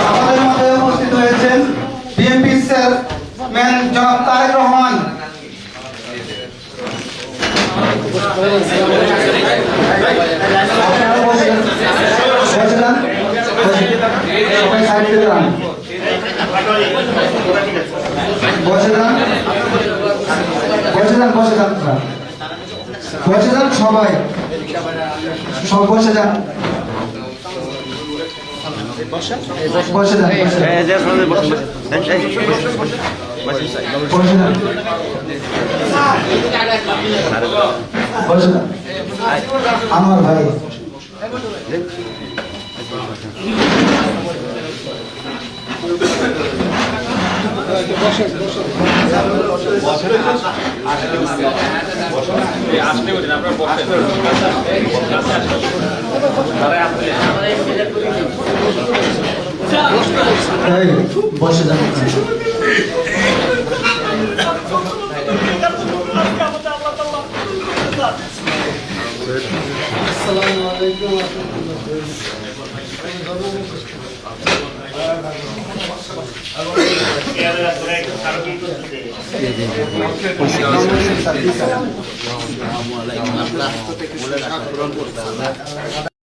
আমাদের মধ্যে উপস্থিত হয়েছেন বিএনপি চেয়ারম্যান জনাব তারেক রহমান। বসে যান সবাই, সব বসে যান, বসে যান, আমার ভাই বসে যান। আসসালামু আলাইকুম ওয়া রাহমাতুল্লাহি ওয়া বারাকাতুহু।